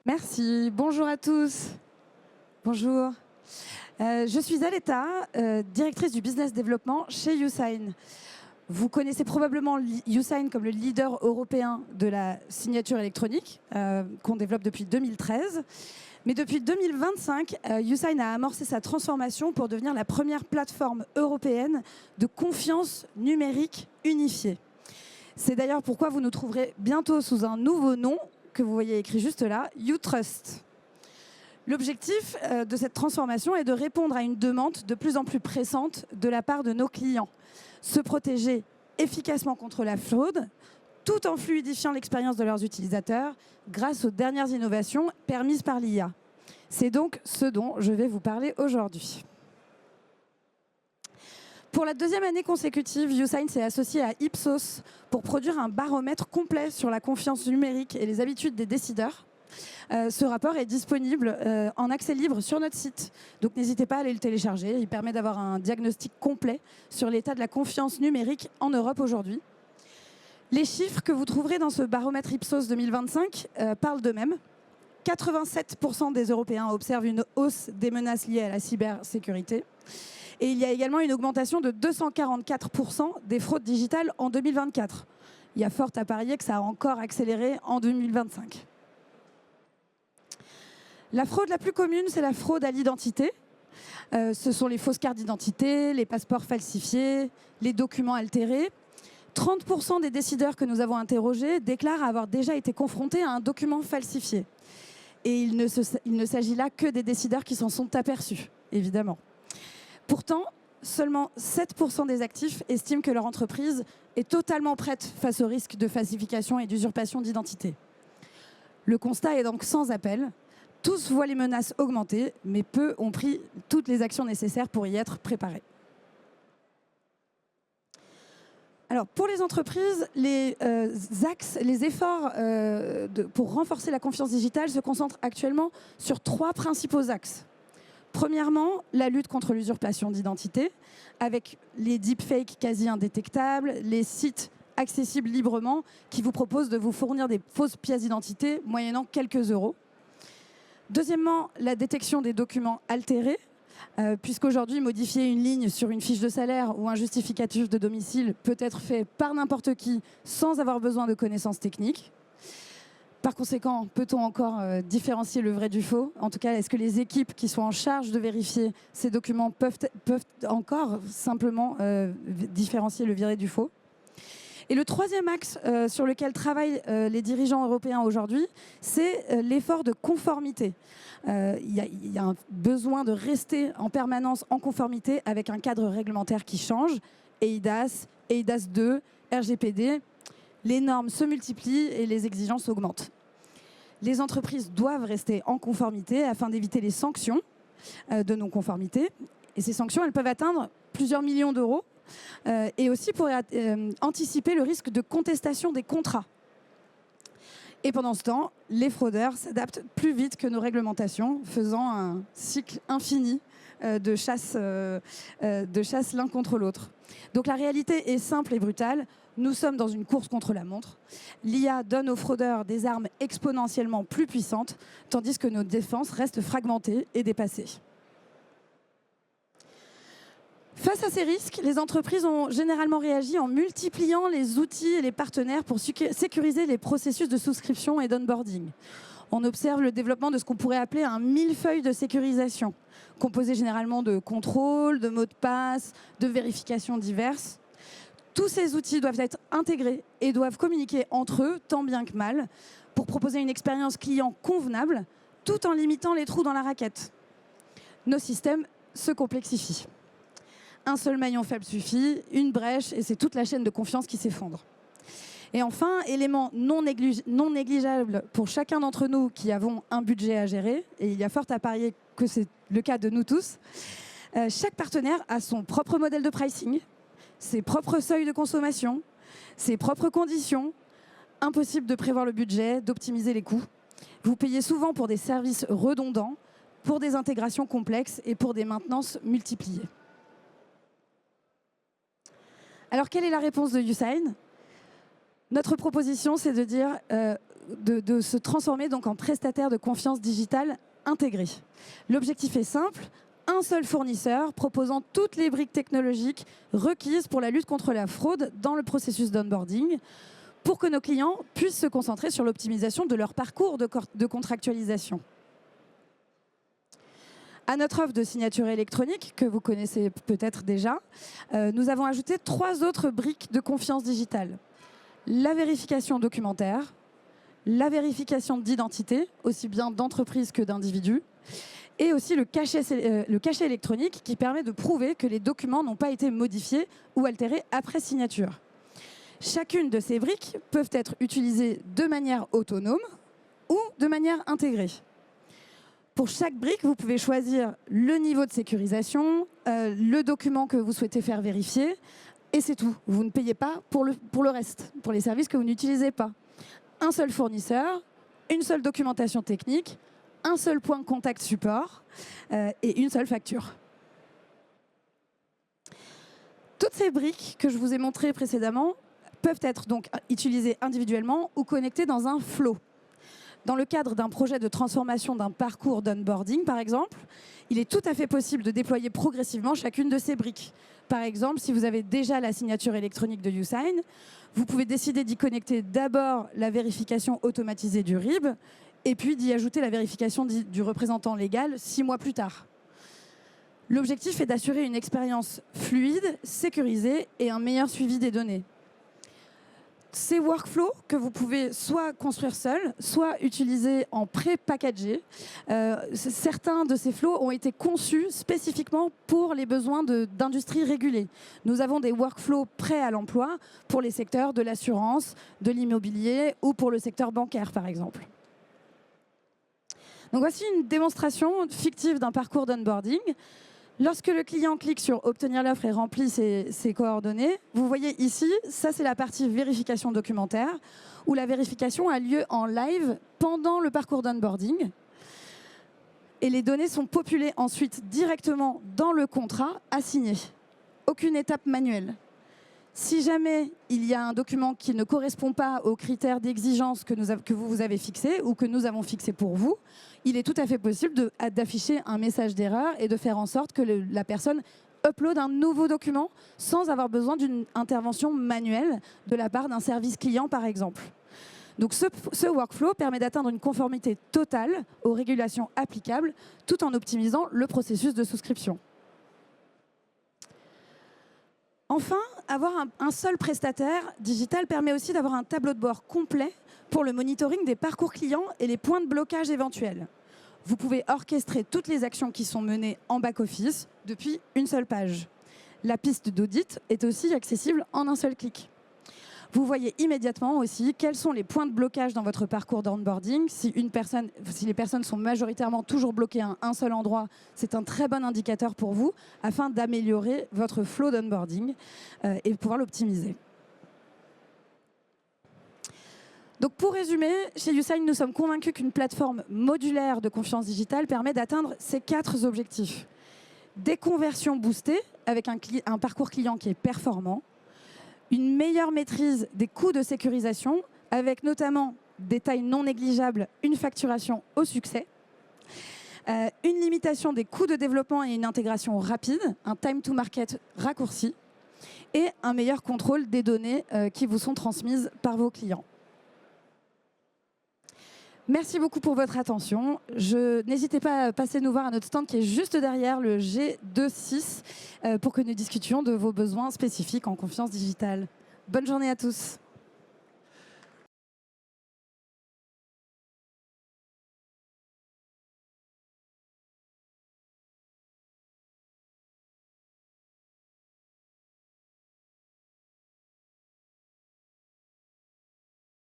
Merci. Bonjour à tous. Bonjour. Je suis Aletta, directrice du business développement chez YouSign. Vous connaissez probablement YouSign comme le leader européen de la signature électronique qu'on développe depuis 2013. Mais depuis 2025, YouSign a amorcé sa transformation pour devenir la première plateforme européenne de confiance numérique unifiée. C'est d'ailleurs pourquoi vous nous trouverez bientôt sous un nouveau nom que vous voyez écrit juste là, YouTrust. L'objectif de cette transformation est de répondre à une demande de plus en plus pressante de la part de nos clients. Se protéger efficacement contre la fraude, tout en fluidifiant l'expérience de leurs utilisateurs grâce aux dernières innovations permises par l'IA. C'est donc ce dont je vais vous parler aujourd'hui. Pour la deuxième année consécutive, YouSign s'est associé à Ipsos pour produire un baromètre complet sur la confiance numérique et les habitudes des décideurs. Ce rapport est disponible en accès libre sur notre site, donc n'hésitez pas à aller le télécharger. Il permet d'avoir un diagnostic complet sur l'état de la confiance numérique en Europe aujourd'hui. Les chiffres que vous trouverez dans ce baromètre Ipsos 2025 parlent d'eux-mêmes. 87% des Européens observent une hausse des menaces liées à la cybersécurité. Et il y a également une augmentation de 244% des fraudes digitales en 2024. Il y a fort à parier que ça a encore accéléré en 2025. La fraude la plus commune, c'est la fraude à l'identité. Ce sont les fausses cartes d'identité, les passeports falsifiés, les documents altérés. 30% des décideurs que nous avons interrogés déclarent avoir déjà été confrontés à un document falsifié. Et il ne s'agit là que des décideurs qui s'en sont aperçus, évidemment. Pourtant, seulement 7% des actifs estiment que leur entreprise est totalement prête face au risque de falsification et d'usurpation d'identité. Le constat est donc sans appel. Tous voient les menaces augmenter, mais peu ont pris toutes les actions nécessaires pour y être préparés. Alors, pour les entreprises, les efforts pour renforcer la confiance digitale se concentrent actuellement sur 3 principaux axes. Premièrement, la lutte contre l'usurpation d'identité, avec les deepfakes quasi indétectables, les sites accessibles librement qui vous proposent de vous fournir des fausses pièces d'identité moyennant quelques euros. Deuxièmement, la détection des documents altérés, puisqu'aujourd'hui, modifier une ligne sur une fiche de salaire ou un justificatif de domicile peut être fait par n'importe qui sans avoir besoin de connaissances techniques. Par conséquent, peut-on encore différencier le vrai du faux? En tout cas, est-ce que les équipes qui sont en charge de vérifier ces documents peuvent encore simplement différencier le vrai du faux? Et le troisième axe sur lequel travaillent les dirigeants européens aujourd'hui, c'est l'effort de conformité. Il y a un besoin de rester en permanence en conformité avec un cadre réglementaire qui change, eIDAS, eIDAS 2, RGPD. Les normes se multiplient et les exigences augmentent. Les entreprises doivent rester en conformité afin d'éviter les sanctions de non-conformité. Et ces sanctions, elles peuvent atteindre plusieurs millions d'euros. Et aussi pour anticiper le risque de contestation des contrats. Et pendant ce temps, les fraudeurs s'adaptent plus vite que nos réglementations, faisant un cycle infini de chasse l'un contre l'autre. Donc la réalité est simple et brutale. Nous sommes dans une course contre la montre. L'IA donne aux fraudeurs des armes exponentiellement plus puissantes, tandis que nos défenses restent fragmentées et dépassées. Face à ces risques, les entreprises ont généralement réagi en multipliant les outils et les partenaires pour sécuriser les processus de souscription et d'onboarding. On observe le développement de ce qu'on pourrait appeler un millefeuille de sécurisation, composé généralement de contrôles, de mots de passe, de vérifications diverses. Tous ces outils doivent être intégrés et doivent communiquer entre eux, tant bien que mal, pour proposer une expérience client convenable, tout en limitant les trous dans la raquette. Nos systèmes se complexifient. Un seul maillon faible suffit, une brèche, et c'est toute la chaîne de confiance qui s'effondre. Et enfin, élément non négligeable pour chacun d'entre nous qui avons un budget à gérer, et il y a fort à parier que c'est le cas de nous tous, chaque partenaire a son propre modèle de pricing, ses propres seuils de consommation, ses propres conditions. Impossible de prévoir le budget, d'optimiser les coûts. Vous payez souvent pour des services redondants, pour des intégrations complexes et pour des maintenances multipliées. Alors, quelle est la réponse de YouSign? Notre proposition, c'est de dire de se transformer donc en prestataire de confiance digitale intégré. L'objectif est simple, un seul fournisseur proposant toutes les briques technologiques requises pour la lutte contre la fraude dans le processus d'onboarding, pour que nos clients puissent se concentrer sur l'optimisation de leur parcours de contractualisation. À notre offre de signature électronique, que vous connaissez peut-être déjà, nous avons ajouté 3 autres briques de confiance digitale. La vérification documentaire, la vérification d'identité, aussi bien d'entreprise que d'individus, et aussi le cachet électronique qui permet de prouver que les documents n'ont pas été modifiés ou altérés après signature. Chacune de ces briques peuvent être utilisées de manière autonome ou de manière intégrée. Pour chaque brique, vous pouvez choisir le niveau de sécurisation, le document que vous souhaitez faire vérifier, et c'est tout. Vous ne payez pas pour le reste, pour les services que vous n'utilisez pas. Un seul fournisseur, une seule documentation technique, un seul point de contact support et une seule facture. Toutes ces briques que je vous ai montrées précédemment peuvent être donc utilisées individuellement ou connectées dans un flow. Dans le cadre d'un projet de transformation d'un parcours d'onboarding, par exemple, il est tout à fait possible de déployer progressivement chacune de ces briques. Par exemple, si vous avez déjà la signature électronique de YouSign, vous pouvez décider d'y connecter d'abord la vérification automatisée du RIB et puis d'y ajouter la vérification du représentant légal 6 mois plus tard. L'objectif est d'assurer une expérience fluide, sécurisée et un meilleur suivi des données. Ces workflows que vous pouvez soit construire seul, soit utiliser en pré-packagé. Certains de ces flows ont été conçus spécifiquement pour les besoins d'industries régulées. Nous avons des workflows prêts à l'emploi pour les secteurs de l'assurance, de l'immobilier ou pour le secteur bancaire, par exemple. Donc voici une démonstration fictive d'un parcours d'onboarding. Lorsque le client clique sur « Obtenir l'offre » et remplit ses coordonnées, vous voyez ici, ça c'est la partie vérification documentaire, où la vérification a lieu en live pendant le parcours d'onboarding. Et les données sont populées ensuite directement dans le contrat à signer. Aucune étape manuelle. Si jamais il y a un document qui ne correspond pas aux critères d'exigence que vous avez fixés ou que nous avons fixés pour vous, il est tout à fait possible d'afficher un message d'erreur et de faire en sorte que la personne upload un nouveau document sans avoir besoin d'une intervention manuelle de la part d'un service client, par exemple. Donc ce workflow permet d'atteindre une conformité totale aux régulations applicables tout en optimisant le processus de souscription. Enfin, avoir un seul prestataire digital permet aussi d'avoir un tableau de bord complet pour le monitoring des parcours clients et les points de blocage éventuels. Vous pouvez orchestrer toutes les actions qui sont menées en back-office depuis une seule page. La piste d'audit est aussi accessible en un seul clic. Vous voyez immédiatement aussi quels sont les points de blocage dans votre parcours d'onboarding. Si les personnes sont majoritairement toujours bloquées à un seul endroit, c'est un très bon indicateur pour vous afin d'améliorer votre flow d'onboarding et de pouvoir l'optimiser. Donc pour résumer, chez YouSign, nous sommes convaincus qu'une plateforme modulaire de confiance digitale permet d'atteindre ces 4 objectifs. Des conversions boostées avec un parcours client qui est performant, une meilleure maîtrise des coûts de sécurisation, avec notamment des tailles non négligeables, une facturation au succès, une limitation des coûts de développement et une intégration rapide, un time to market raccourci, et un meilleur contrôle des données qui vous sont transmises par vos clients. Merci beaucoup pour votre attention. N'hésitez pas à passer nous voir à notre stand qui est juste derrière le G26 pour que nous discutions de vos besoins spécifiques en confiance digitale. Bonne journée à tous.